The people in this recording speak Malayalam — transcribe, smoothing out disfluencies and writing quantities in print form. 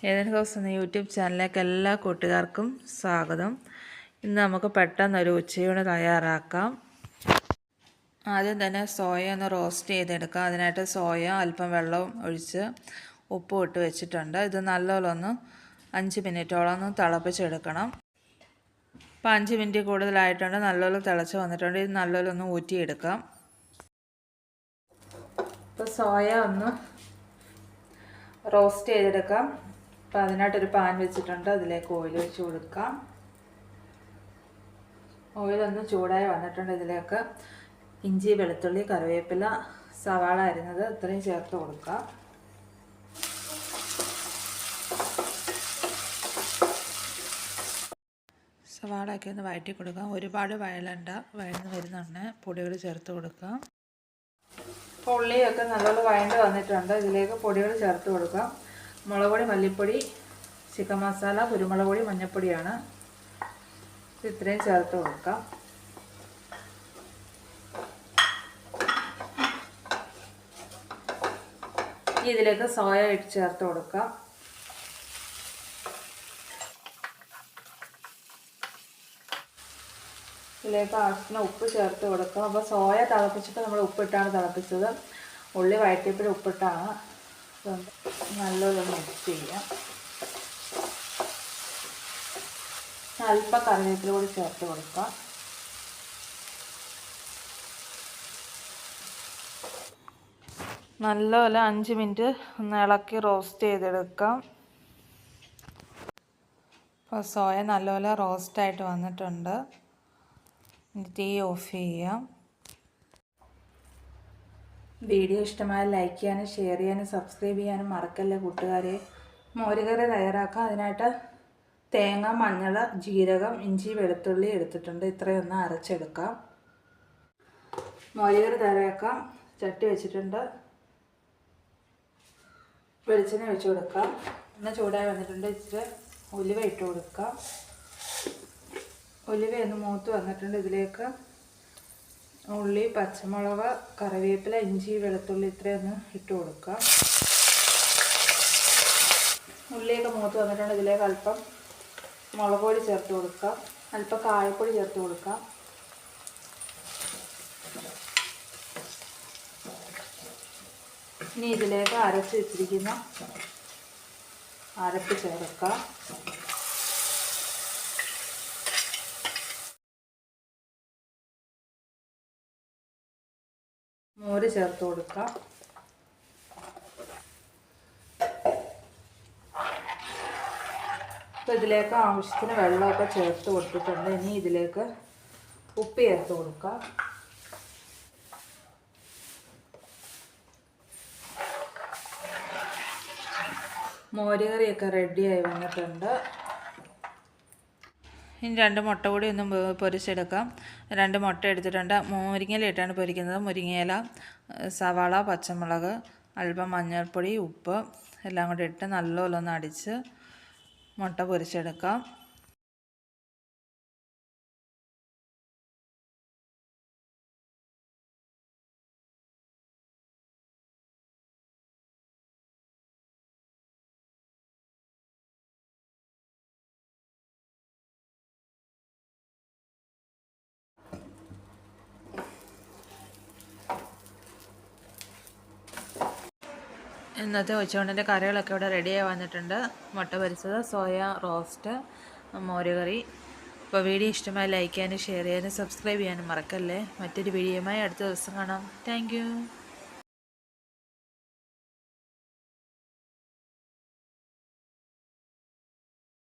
ഏതെങ്കിലും ദിവസം എന്ന യൂട്യൂബ് ചാനലിലേക്ക് എല്ലാ കൂട്ടുകാർക്കും സ്വാഗതം. ഇന്ന് നമുക്ക് പെട്ടെന്നൊരു ഉച്ചയൂണ് തയ്യാറാക്കാം. ആദ്യം തന്നെ സോയ ഒന്ന് റോസ്റ്റ് ചെയ്തെടുക്കാം. അതിനായിട്ട് സോയ അല്പം വെള്ളം ഒഴിച്ച് ഉപ്പും ഇട്ട് വെച്ചിട്ടുണ്ട്. ഇത് നല്ലോണം ഒന്ന് 5 മിനിറ്റോളം ഒന്ന് തിളപ്പിച്ചെടുക്കണം. ഇപ്പോൾ 5 മിനിറ്റ് കൂടുതലായിട്ടുണ്ട്. നല്ലോണം തിളച്ച് വന്നിട്ടുണ്ട്. ഇത് നല്ലോണം ഒന്ന് ഊറ്റിയെടുക്കാം. ഇപ്പോൾ സോയ ഒന്ന് റോസ്റ്റ് ചെയ്തെടുക്കാം. അപ്പോൾ അതിനായിട്ടൊരു പാൻ വെച്ചിട്ടുണ്ട്. അതിലേക്ക് ഓയിൽ ഒഴിച്ച് കൊടുക്കാം. ഓയിലൊന്ന് ചൂടായി വന്നിട്ടുണ്ട്. ഇതിലേക്ക് ഇഞ്ചി, വെളുത്തുള്ളി, കറിവേപ്പില, സവാള അരിഞ്ഞത് ഇത്രയും ചേർത്ത് കൊടുക്കാം. സവാളയൊക്കെ ഒന്ന് വഴറ്റി കൊടുക്കാം. ഒരുപാട് വഴലണ്ട, വഴന്ന് വരുന്നുണ്ട്. പൊടികൾ ചേർത്ത് കൊടുക്കാം. ഇപ്പോൾ ഉള്ളിയൊക്കെ നല്ലോണം വഴണ്ട് വന്നിട്ടുണ്ട്. ഇതിലേക്ക് പൊടികൾ ചേർത്ത് കൊടുക്കാം. മുളക് പൊടി, മല്ലിപ്പൊടി, ചിക്കൻ മസാല, കുരുമുളക് പൊടി, മഞ്ഞൾപ്പൊടിയാണ്. ഇത്രയും ചേർത്ത് കൊടുക്കാം. ഇതിലേക്ക് സോയ ഇട്ട് ചേർത്ത് കൊടുക്കാം. ഇതിലേക്ക് ആവശ്യത്തിന് ഉപ്പ് ചേർത്ത് കൊടുക്കാം. അപ്പോൾ സോയ തിളപ്പിച്ചിട്ട് നമ്മൾ ഉപ്പിട്ടാണ് തിളപ്പിച്ചത്. ഉള്ളി വഴറ്റിയപ്പോഴും ഉപ്പിട്ടാണ്. നല്ലോണം മിക്സ് ചെയ്യാം. അല്പം കറിവേപ്പില കൂടി ചേർത്ത് കൊടുക്കാം. നല്ലപോലെ 5 മിനിറ്റ് ഒന്ന് ഇളക്കി റോസ്റ്റ് ചെയ്തെടുക്കാം. അപ്പോൾ സോയ നല്ലപോലെ റോസ്റ്റായിട്ട് വന്നിട്ടുണ്ട്. തീ ഓഫ് ചെയ്യാം. വീഡിയോ ഇഷ്ടമായാൽ ലൈക്ക് ചെയ്യാനും ഷെയർ ചെയ്യാനും സബ്സ്ക്രൈബ് ചെയ്യാനും മറക്കല്ലേ കൂട്ടുകാരെ. മോരുകറി തയ്യാറാക്കാം. അതിനായിട്ട് തേങ്ങ, മഞ്ഞൾ, ജീരകം, ഇഞ്ചി, വെളുത്തുള്ളി എടുത്തിട്ടുണ്ട്. ഇത്രയൊന്ന് അരച്ചെടുക്കാം. മോരുകറി തയ്യാറാക്കാം. ചട്ടി വെച്ചിട്ടുണ്ട്. വെളിച്ചെണ്ണ ഒഴിച്ച് കൊടുക്കാം. എണ്ണ ചൂടായി വന്നിട്ടുണ്ട്. ഇച്ചിരി ഉലുവ ഇട്ട് കൊടുക്കാം. ഉലുവ ഒന്ന് മൂത്ത് വന്നിട്ടുണ്ട്. ഇതിലേക്ക് ഉള്ളി, പച്ചമുളക്, കറിവേപ്പില, ഇഞ്ചി, വെളുത്തുള്ളി ഇത്രയൊന്ന് ഇട്ട് കൊടുക്കാം. ഉള്ളിയൊക്കെ മൂത്ത് വന്നിട്ടുണ്ട്. ഇതിലേക്ക് അല്പം മുളക് പൊടി ചേർത്ത് കൊടുക്കാം. അല്പം കായപ്പൊടി ചേർത്ത് കൊടുക്കാം. ഇനി ഇതിലേക്ക് അരച്ച് വെച്ചിരിക്കുന്ന അരപ്പ് ചേർക്കാം. മോര് ചേർത്ത് കൊടുക്കാം. അപ്പോൾ ഇതിലേക്ക് ആവശ്യത്തിന് വെള്ളമൊക്കെ ചേർത്ത് കൊടുത്തിട്ടുണ്ട്. ഇനി ഇതിലേക്ക് ഉപ്പ് ചേർത്ത് കൊടുക്കാം. മോരുകറിയൊക്കെ റെഡിയായി വന്നിട്ടുണ്ട്. ഇനി 2 മുട്ട കൂടി ഒന്ന് പൊരിച്ചെടുക്കാം. 2 മുട്ട എടുത്തിട്ടുണ്ട്. മുരിങ്ങയില ഇട്ടാണ് പൊരിക്കുന്നത്. മുരിങ്ങയില, സവാള, പച്ചമുളക്, അല്പം മഞ്ഞൾപ്പൊടി, ഉപ്പ് എല്ലാം കൂടി ഇട്ട് നല്ലോണം ഒന്ന് അടിച്ച് മുട്ട പൊരിച്ചെടുക്കാം. ഇന്നത്തെ ഉച്ചയൂണിൻ്റെ കറികളൊക്കെ ഇവിടെ റെഡിയായി വന്നിട്ടുണ്ട്. മുട്ട പൊരിച്ചത്, സോയ റോസ്റ്റ്, മോരുകറി. അപ്പോൾ വീഡിയോ ഇഷ്ടമായി ലൈക്ക് ചെയ്യാനും ഷെയർ ചെയ്യാനും സബ്സ്ക്രൈബ് ചെയ്യാനും മറക്കല്ലേ. മറ്റൊരു വീഡിയോയുമായി അടുത്ത ദിവസം കാണാം. താങ്ക്